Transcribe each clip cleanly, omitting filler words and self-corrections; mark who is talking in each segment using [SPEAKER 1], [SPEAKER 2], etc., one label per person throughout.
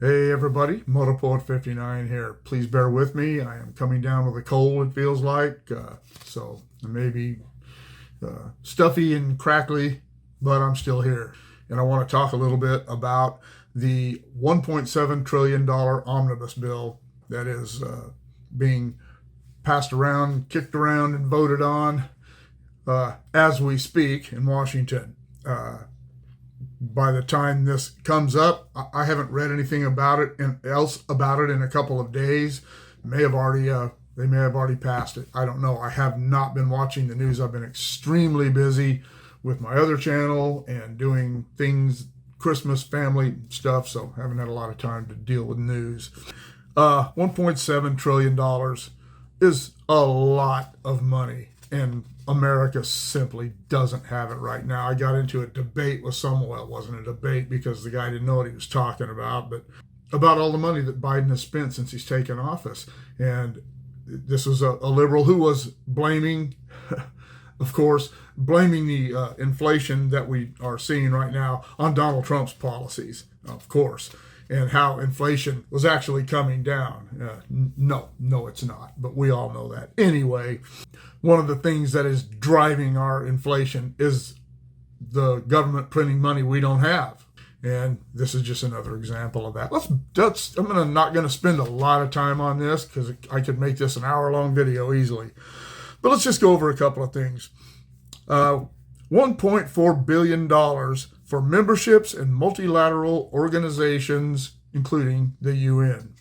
[SPEAKER 1] Hey everybody, Motorpoet59 here. Please bear with me. I am coming down with a cold, it feels like. So maybe stuffy and crackly, but I'm still here. And I want to talk a little bit about the $1.7 trillion omnibus bill that is being passed around, kicked around, and voted on as we speak in Washington. By the time this comes up, I haven't read anything about it in a couple of days. They may have already passed it. I don't know. I have not been watching the news. I've been extremely busy with my other channel and doing things, Christmas family stuff, so I haven't had a lot of time to deal with news. $1.7 trillion is a lot of money, and America simply doesn't have it right now. I got into a debate with someone. Well, it wasn't a debate because the guy didn't know what he was talking about, but about all the money that Biden has spent since he's taken office. And this was a liberal who was blaming, of course, blaming the inflation that we are seeing right now on Donald Trump's policies, of course, and how inflation was actually coming down. No, it's not, but we all know that. Anyway, one of the things that is driving our inflation is the government printing money we don't have. And this is just another example of that. I'm not going to spend a lot of time on this because I could make this an hour-long video easily. But let's just go over a couple of things. $1.4 billion for memberships in multilateral organizations, including the UN.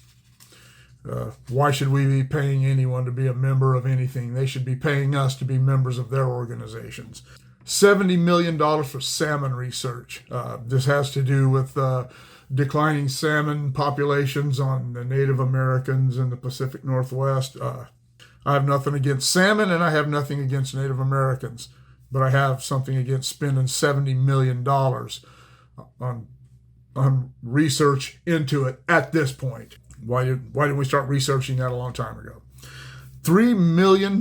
[SPEAKER 1] Why should we be paying anyone to be a member of anything? They should be paying us to be members of their organizations. $70 million for salmon research. This has to do with declining salmon populations on the Native Americans in the Pacific Northwest. I have nothing against salmon, and I have nothing against Native Americans, but I have something against spending $70 million on research into it at this point. Why didn't we start researching that a long time ago? $3 million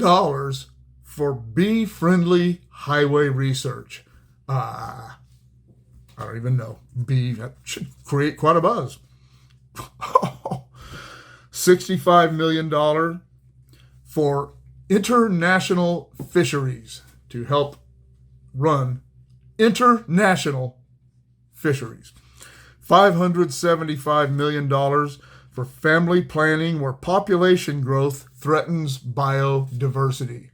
[SPEAKER 1] for bee-friendly highway research. I don't even know. That should create quite a buzz. $65 million for international fisheries to help run international fisheries. $575 million for family planning where population growth threatens biodiversity.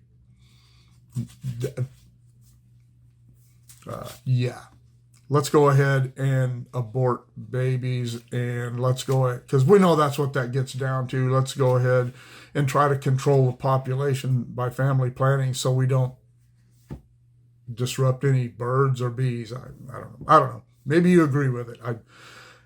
[SPEAKER 1] Let's go ahead and abort babies, and let's go ahead, because we know that's what that gets down to. Let's go ahead and try to control the population by family planning so we don't disrupt any birds or bees. I don't know. Maybe you agree with it.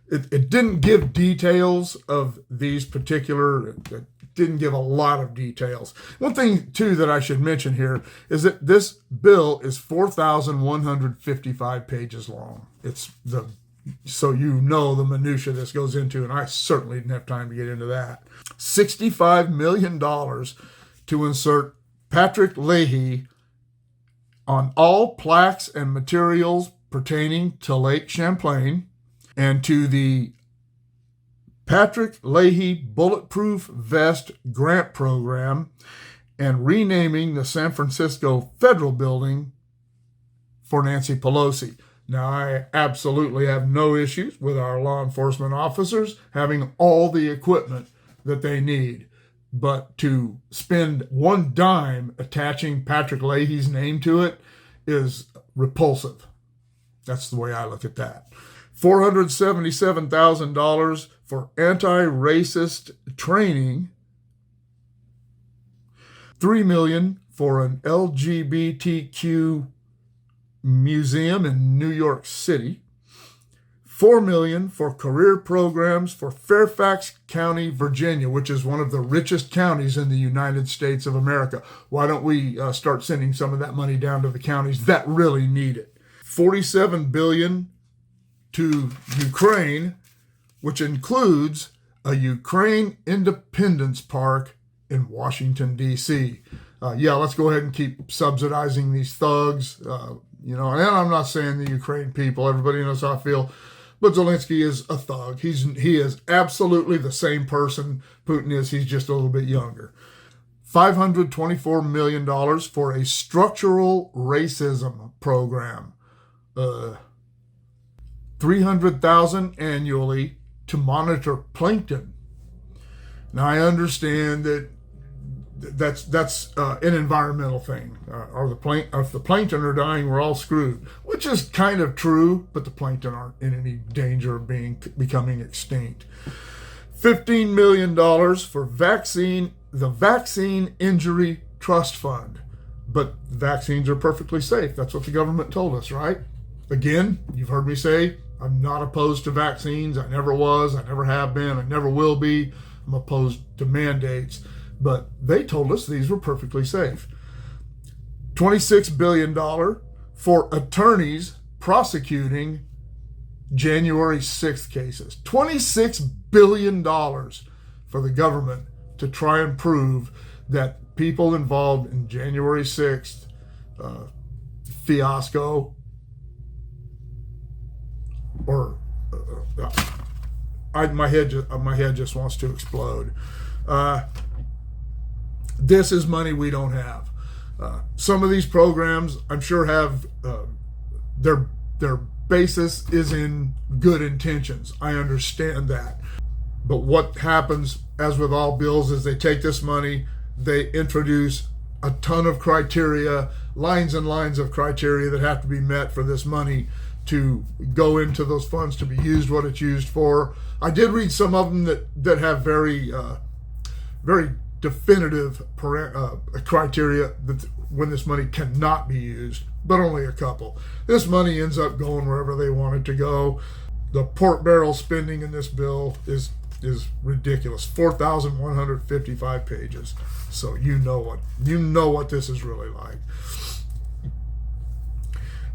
[SPEAKER 1] It didn't give details of these particular, it didn't give a lot of details. One thing, too, that I should mention here is that this bill is 4,155 pages long. So you know the minutia this goes into, and I certainly didn't have time to get into that. $65 million to insert Patrick Leahy on all plaques and materials pertaining to Lake Champlain, and to the Patrick Leahy Bulletproof Vest Grant Program, and renaming the San Francisco Federal Building for Nancy Pelosi. Now, I absolutely have no issues with our law enforcement officers having all the equipment that they need, but to spend one dime attaching Patrick Leahy's name to it is repulsive. That's the way I look at that. $477,000 for anti-racist training. $3 million for an LGBTQ museum in New York City. $4 million for career programs for Fairfax County, Virginia, which is one of the richest counties in the United States of America. Why don't we start sending some of that money down to the counties that really need it? $47 billion to Ukraine, which includes a Ukraine Independence Park in Washington, D.C. Let's go ahead and keep subsidizing these thugs. And I'm not saying the Ukraine people, everybody knows how I feel, But Zelensky is a thug. He is absolutely the same person Putin is. He's just a little bit younger. $524 million for a structural racism program. $300,000 annually to monitor plankton. Now I understand that that's an environmental thing. If the plankton are dying, we're all screwed, which is kind of true, but the plankton aren't in any danger of becoming extinct. $15 million for the Vaccine Injury Trust Fund. But vaccines are perfectly safe. That's what the government told us, right? Again, you've heard me say, I'm not opposed to vaccines. I never was. I never have been. I never will be. I'm opposed to mandates. But they told us these were perfectly safe. $26 billion for attorneys prosecuting January 6th cases. $26 billion for the government to try and prove that people involved in January 6th fiasco or my head just wants to explode. This is money we don't have. Some of these programs, I'm sure, have their basis is in good intentions. I understand that. But what happens, as with all bills, is they take this money, they introduce a ton of criteria, lines and lines of criteria that have to be met for this money to go into those funds to be used what it's used for. I did read some of them that have very definitive criteria that when this money cannot be used, but only a couple. This money ends up going wherever they want it to go. The pork barrel spending in this bill is ridiculous. 4,155 pages. So you know what this is really like.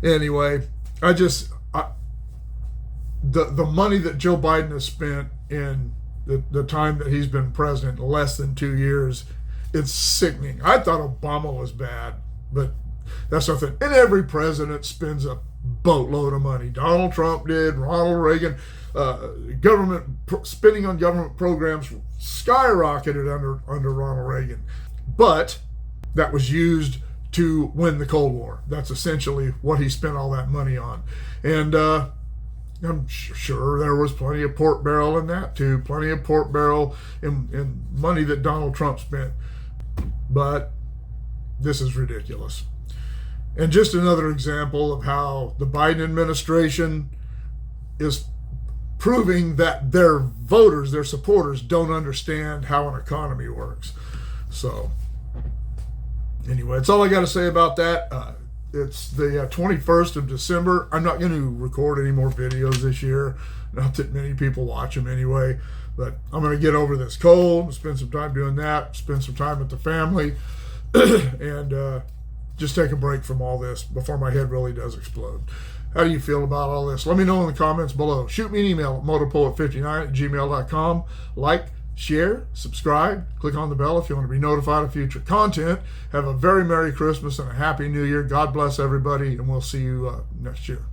[SPEAKER 1] Anyway, the money that Joe Biden has spent in the time that he's been president, less than 2 years, it's sickening. I thought Obama was bad, but that's nothing. And every president spends a boatload of money. Donald Trump did, Ronald Reagan. Spending on government programs skyrocketed under Ronald Reagan. But that was used to win the Cold War. That's essentially what he spent all that money on. And I'm sure there was plenty of pork barrel in that too, plenty of pork barrel in money that Donald Trump spent. But this is ridiculous. And just another example of how the Biden administration is proving that their voters, their supporters, don't understand how an economy works. So anyway, that's all I got to say about that. It's the 21st of December. I'm not going to record any more videos this year. Not that many people watch them anyway. But I'm going to get over this cold, spend some time doing that, spend some time with the family, and just take a break from all this before my head really does explode. How do you feel about all this? Let me know in the comments below. Shoot me an email at motorpoet59@gmail.com. Like, share, subscribe, click on the bell if you want to be notified of future content. Have a very Merry Christmas and a Happy New Year. God bless everybody, and we'll see you next year.